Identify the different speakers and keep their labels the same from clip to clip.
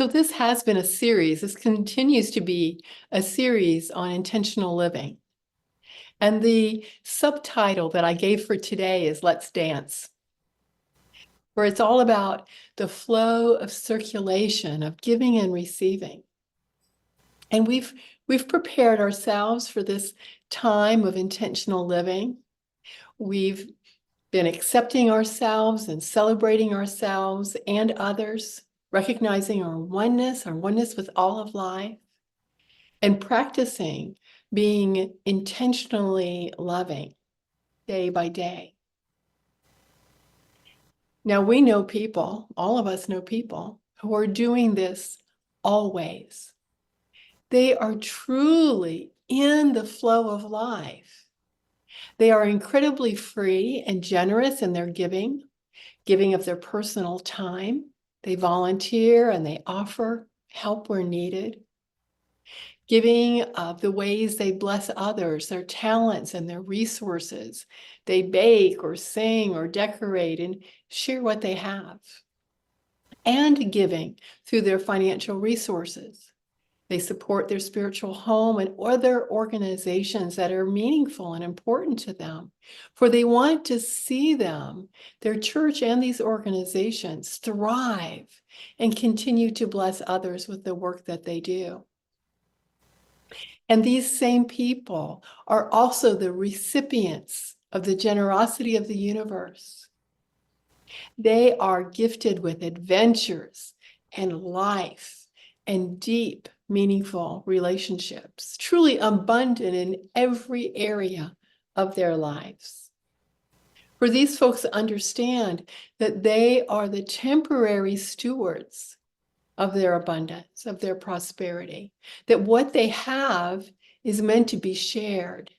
Speaker 1: So this has been a series. This continues to be a series on intentional living. And the subtitle that I gave for today is Let's Dance, where it's all about the flow of circulation, of giving and receiving. And we've prepared ourselves for this time of intentional living. We've been accepting ourselves and celebrating ourselves and others, recognizing our oneness with all of life, and practicing being intentionally loving day by day. Now, we know people, all of us know people who are doing this always. They are truly in the flow of life. They are incredibly free and generous in their giving of their personal time. They volunteer and they offer help where needed. Giving of the ways they bless others, their talents and their resources. They bake or sing or decorate and share what they have. And giving through their financial resources. They support their spiritual home and other organizations that are meaningful and important to them, for they want to see them, their church and these organizations, thrive and continue to bless others with the work that they do. And these same people are also the recipients of the generosity of the universe. They are gifted with adventures and life and deep, meaningful relationships, truly abundant in every area of their lives. For these folks understand that they are the temporary stewards of their abundance, of their prosperity, that what they have is meant to be shared,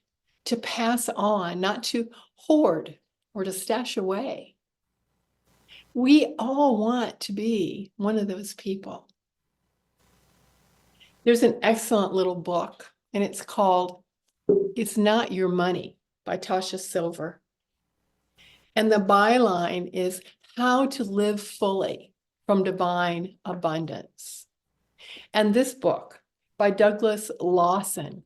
Speaker 1: to pass on, not to hoard or to stash away. We all want to be one of those people. There's an excellent little book, and it's called It's Not Your Money by Tasha Silver. And the byline is How to Live Fully from Divine Abundance. And this book by Douglas Lawson,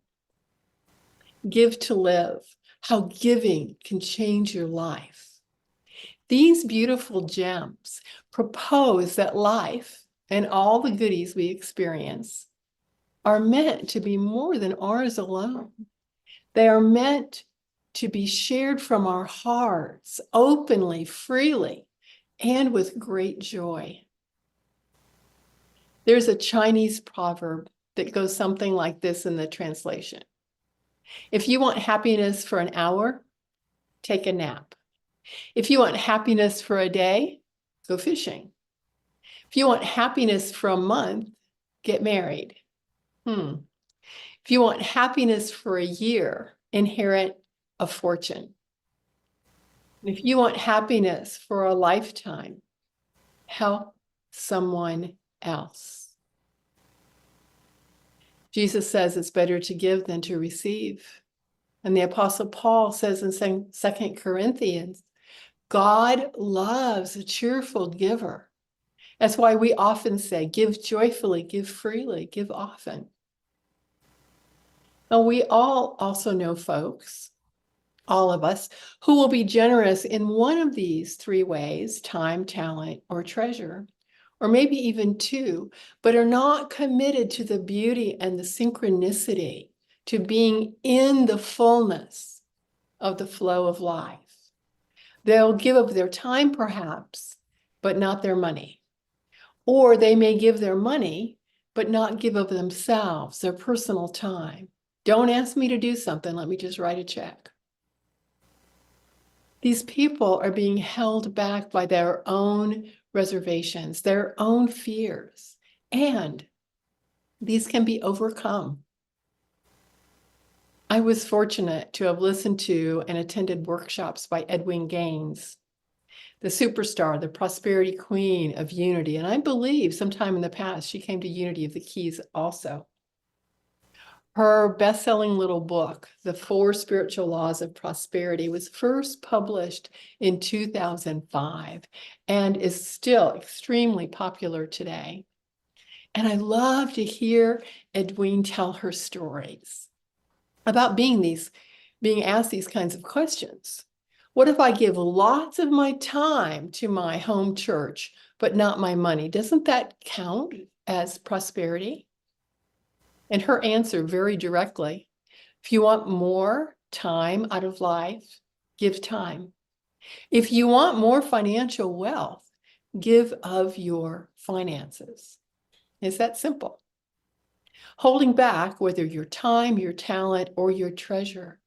Speaker 1: Give to Live, How Giving Can Change Your Life. These beautiful gems propose that life and all the goodies we experience are meant to be more than ours alone. They are meant to be shared from our hearts openly, freely, and with great joy. There's a Chinese proverb that goes something like this in the translation. If you want happiness for an hour, take a nap. If you want happiness for a day, go fishing. If you want happiness for a month, get married. If you want happiness for a year, inherit a fortune. If you want happiness for a lifetime, help someone else. Jesus says it's better to give than to receive. And the Apostle Paul says in 2 Corinthians, God loves a cheerful giver. That's why we often say, give joyfully, give freely, give often. Now, we all also know folks, all of us, who will be generous in one of these three ways, time, talent, or treasure, or maybe even two, but are not committed to the beauty and the synchronicity, to being in the fullness of the flow of life. They'll give of their time, perhaps, but not their money. Or they may give their money, but not give of themselves, their personal time. Don't ask me to do something, let me just write a check. These people are being held back by their own reservations, their own fears, and these can be overcome. I was fortunate to have listened to and attended workshops by Edwin Gaines, the superstar, the prosperity queen of Unity. And I believe sometime in the past, she came to Unity of the Keys also. Her best-selling little book, The 4 Spiritual Laws of Prosperity, was first published in 2005 and is still extremely popular today. And I love to hear Edwene tell her stories about being asked these kinds of questions. What if I give lots of my time to my home church, but not my money? Doesn't that count as prosperity? And her answer very directly, if you want more time out of life, give time. If you want more financial wealth, give of your finances. It's that simple. Holding back, whether your time, your talent, or your treasure,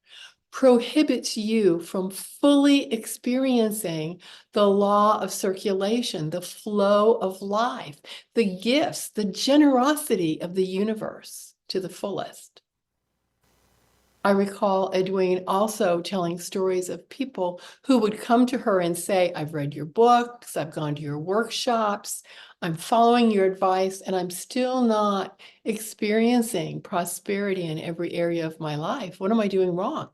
Speaker 1: prohibits you from fully experiencing the law of circulation, the flow of life, the gifts, the generosity of the universe to the fullest. I recall Edwene also telling stories of people who would come to her and say, I've read your books, I've gone to your workshops, I'm following your advice, and I'm still not experiencing prosperity in every area of my life. What am I doing wrong?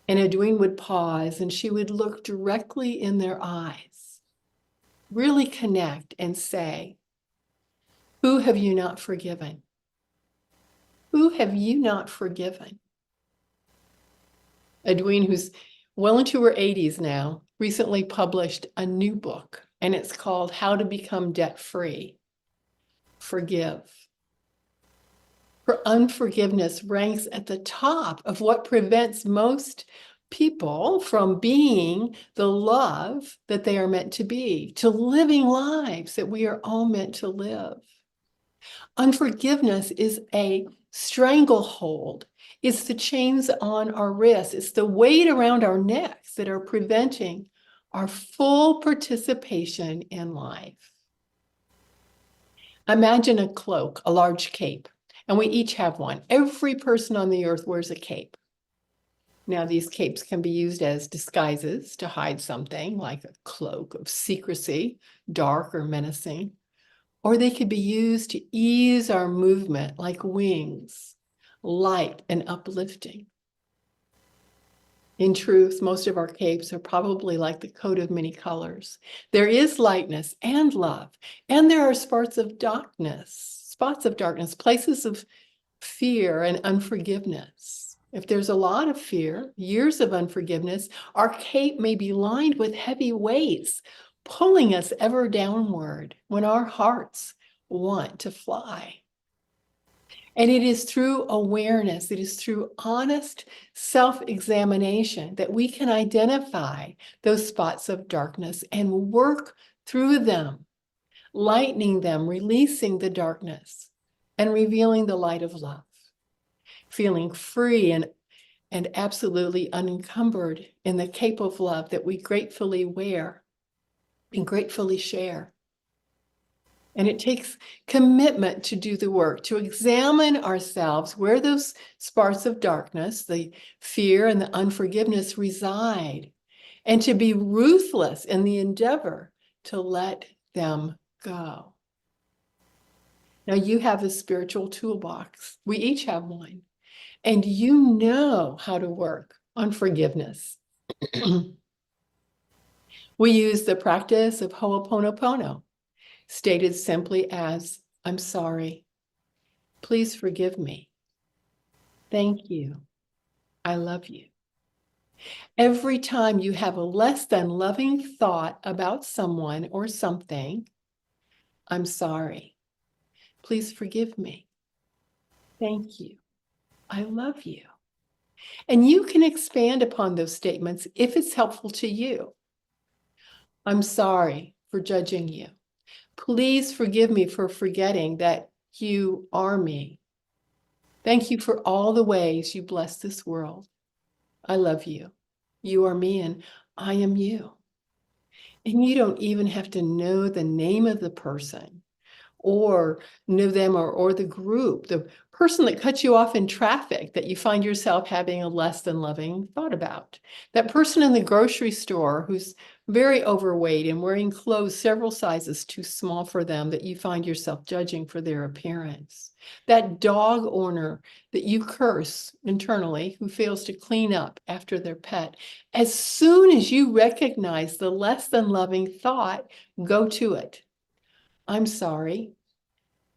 Speaker 1: And Edwene would pause and she would look directly in their eyes, really connect and say, who have you not forgiven? Who have you not forgiven? Edwene, who's well into her 80s now, recently published a new book, and it's called How to Become Debt-Free. Forgive. Her unforgiveness ranks at the top of what prevents most people from being the love that they are meant to be, to living lives that we are all meant to live. Unforgiveness is a stranglehold. It's the chains on our wrists. It's the weight around our necks that are preventing our full participation in life. Imagine a cloak, a large cape, and we each have one. Every person on the earth wears a cape. Now, these capes can be used as disguises to hide something, like a cloak of secrecy, dark or menacing. Or they could be used to ease our movement like wings, light and uplifting. In truth, most of our capes are probably like the coat of many colors. There is lightness and love, and there are spots of darkness, places of fear and unforgiveness. If there's a lot of fear, years of unforgiveness, our cape may be lined with heavy weights, pulling us ever downward when our hearts want to fly. And it is through awareness, it is through honest self-examination that we can identify those spots of darkness and work through them, lightening them, releasing the darkness, and revealing the light of love, feeling free and absolutely unencumbered in the cape of love that we gratefully wear and gratefully share. And it takes commitment to do the work, to examine ourselves where those sparks of darkness, the fear and the unforgiveness reside, and to be ruthless in the endeavor to let them go. Now, you have a spiritual toolbox. We each have one. And you know how to work on forgiveness. We use the practice of Ho'oponopono, stated simply as, I'm sorry. Please forgive me. Thank you. I love you. Every time you have a less than loving thought about someone or something, I'm sorry. Please forgive me. Thank you. I love you. And you can expand upon those statements if it's helpful to you. I'm sorry for judging you. Please forgive me for forgetting that you are me. Thank you for all the ways you bless this world. I love you. You are me and I am you. And you don't even have to know the name of the person or know them or the group, the person that cuts you off in traffic that you find yourself having a less than loving thought about. That person in the grocery store who's very overweight and wearing clothes several sizes too small for them that you find yourself judging for their appearance. That dog owner that you curse internally who fails to clean up after their pet. As soon as you recognize the less than loving thought, go to it. I'm sorry.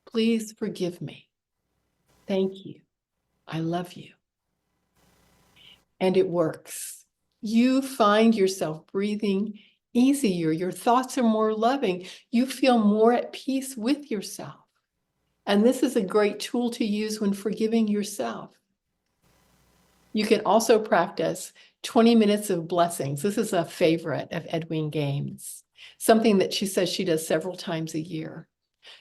Speaker 1: Please forgive me. Thank you. I love you. And it works. You find yourself breathing easier. Your thoughts are more loving. You feel more at peace with yourself. And this is a great tool to use when forgiving yourself. You can also practice 20 minutes of blessings. This is a favorite of Edwene Gaines, something that she says she does several times a year.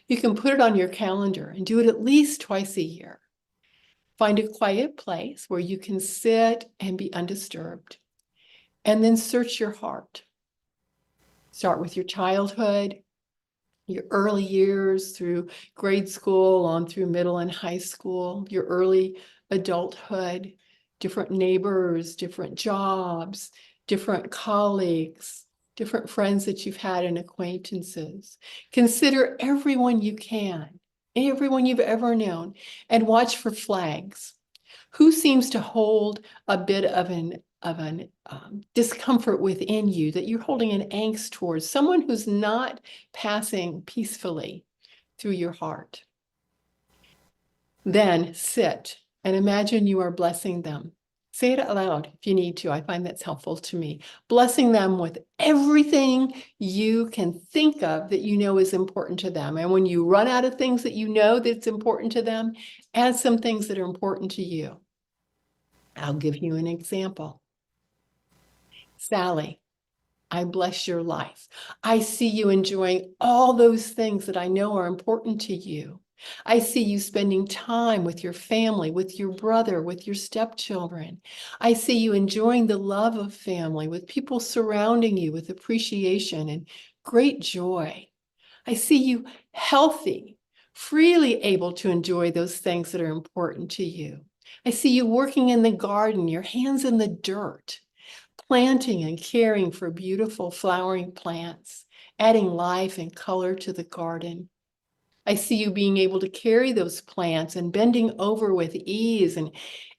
Speaker 1: You can put it on your calendar and do it at least twice a year. Find a quiet place where you can sit and be undisturbed, and then search your heart. Start with your childhood, your early years through grade school, on through middle and high school, your early adulthood, different neighbors, different jobs, different colleagues, different friends that you've had and acquaintances. Consider everyone you can, everyone you've ever known, and watch for flags. Who seems to hold a bit of an discomfort within you, that you're holding an angst towards, someone who's not passing peacefully through your heart? Then sit and imagine you are blessing them. Say it out loud if you need to. I find that's helpful to me. Blessing them with everything you can think of that you know is important to them. And when you run out of things that you know that's important to them, add some things that are important to you. I'll give you an example. Sally, I bless your life. I see you enjoying all those things that I know are important to you. I see you spending time with your family, with your brother, with your stepchildren. I see you enjoying the love of family, with people surrounding you with appreciation and great joy. I see you healthy, freely able to enjoy those things that are important to you. I see you working in the garden, your hands in the dirt, planting and caring for beautiful flowering plants, adding life and color to the garden. I see you being able to carry those plants and bending over with ease and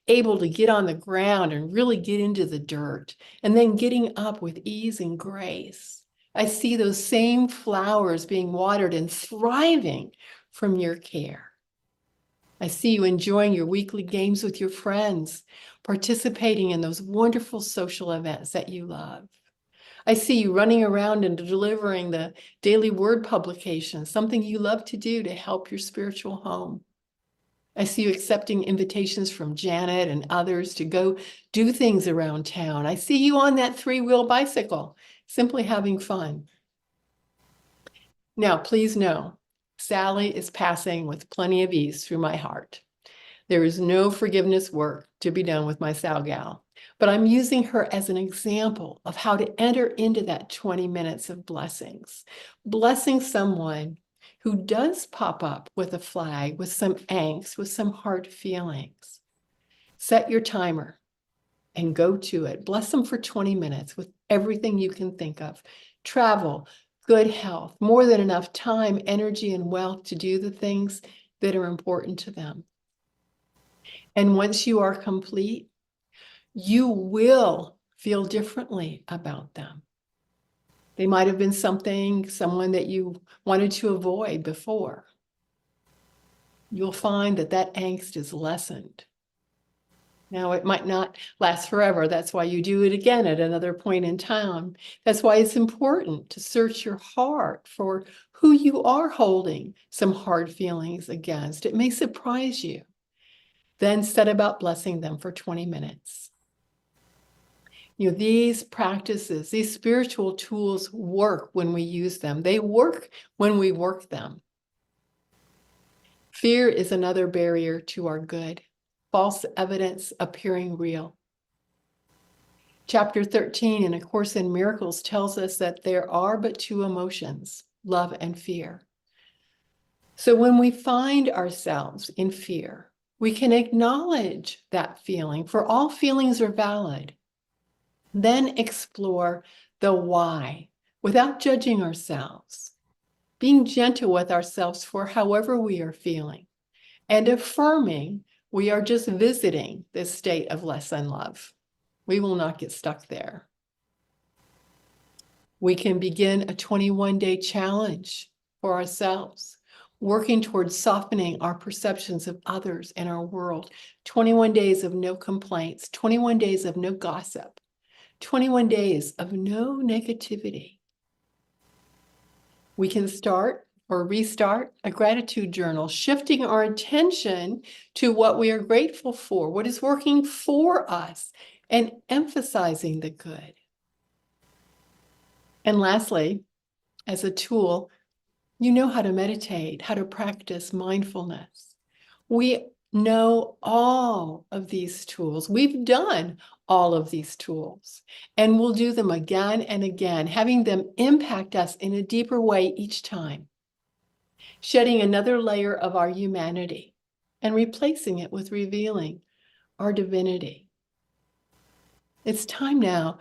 Speaker 1: able to get on the ground and really get into the dirt, and then getting up with ease and grace. I see those same flowers being watered and thriving from your care. I see you enjoying your weekly games with your friends, participating in those wonderful social events that you love. I see you running around and delivering the daily word publication, something you love to do to help your spiritual home. I see you accepting invitations from Janet and others to go do things around town. I see you on that three-wheel bicycle, simply having fun. Now, please know, Sally is passing with plenty of ease through my heart. There is no forgiveness work to be done with my Sal gal, but I'm using her as an example of how to enter into that 20 minutes of blessings. Blessing someone who does pop up with a flag, with some angst, with some hard feelings. Set your timer and go to it. Bless them for 20 minutes with everything you can think of. Travel, good health, more than enough time, energy, and wealth to do the things that are important to them. And once you are complete, you will feel differently about them. They might have been someone that you wanted to avoid before. You'll find that that angst is lessened. Now, it might not last forever. That's why you do it again at another point in time. That's why it's important to search your heart for who you are holding some hard feelings against. It may surprise you. Then set about blessing them for 20 minutes. You know, these practices, these spiritual tools work when we use them. They work when we work them. Fear is another barrier to our good. False evidence appearing real. Chapter 13 in A Course in Miracles tells us that there are but two emotions, love and fear. So when we find ourselves in fear, we can acknowledge that feeling, for all feelings are valid. Then explore the why without judging ourselves, being gentle with ourselves for however we are feeling, and affirming we are just visiting this state of less than love. We will not get stuck there. We can begin a 21-day challenge for ourselves, working towards softening our perceptions of others and our world. 21 days of no complaints, 21 days of no gossip, 21 days of no negativity. We can start or restart a gratitude journal, shifting our attention to what we are grateful for, what is working for us, and emphasizing the good. And lastly, as a tool, you know how to meditate, how to practice mindfulness. We know all of these tools. We've done all of these tools, and we'll do them again and again, having them impact us in a deeper way each time, shedding another layer of our humanity and replacing it with revealing our divinity. It's time now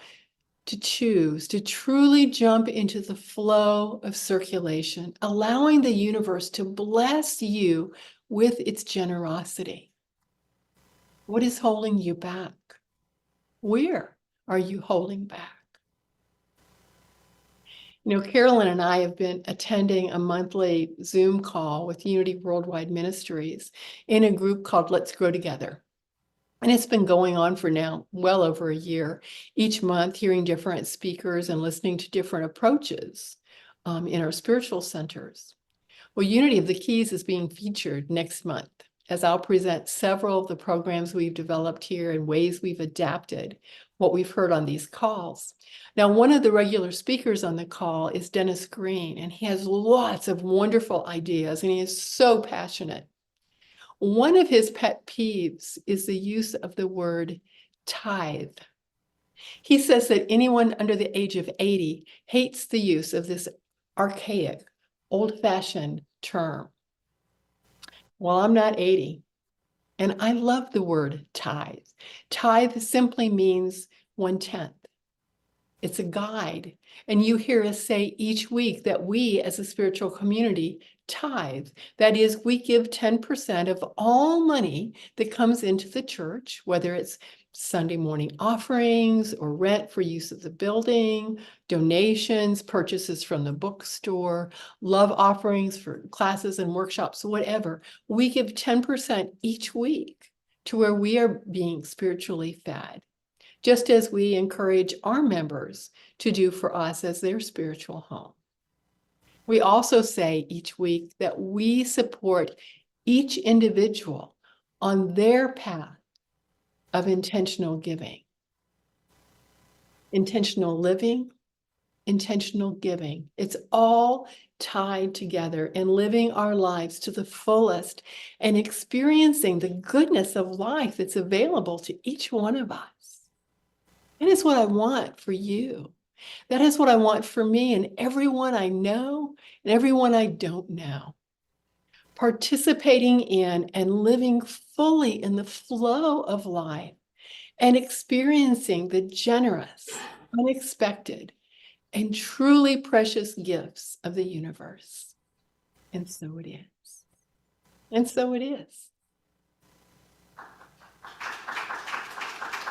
Speaker 1: to choose to truly jump into the flow of circulation, allowing the universe to bless you with its generosity. What is holding you back? Where are you holding back? You know, Carolyn and I have been attending a monthly Zoom call with Unity Worldwide Ministries in a group called Let's Grow Together. And it's been going on for now well over a year, each month hearing different speakers and listening to different approaches in our spiritual centers. Well, Unity of the Keys is being featured next month, as I'll present several of the programs we've developed here and ways we've adapted what we've heard on these calls. Now, one of the regular speakers on the call is Dennis Green, and he has lots of wonderful ideas, and he is so passionate. One of his pet peeves is the use of the word tithe. He says that anyone under the age of 80 hates the use of this archaic, old-fashioned term. Well, I'm not 80, and I love the word tithe. Tithe simply means 1/10. It's a guide. And you hear us say each week that we as a spiritual community tithe. That is, we give 10% of all money that comes into the church, whether it's Sunday morning offerings or rent for use of the building, donations, purchases from the bookstore, love offerings for classes and workshops, whatever. We give 10% each week to where we are being spiritually fed, just as we encourage our members to do for us as their spiritual home. We also say each week that we support each individual on their path of intentional giving, intentional living, intentional giving. It's all tied together in living our lives to the fullest and experiencing the goodness of life that's available to each one of us. And it's what I want for you. That is what I want for me and everyone I know and everyone I don't know. Participating in and living fully in the flow of life and experiencing the generous, unexpected, and truly precious gifts of the universe. And so it is. And so it is.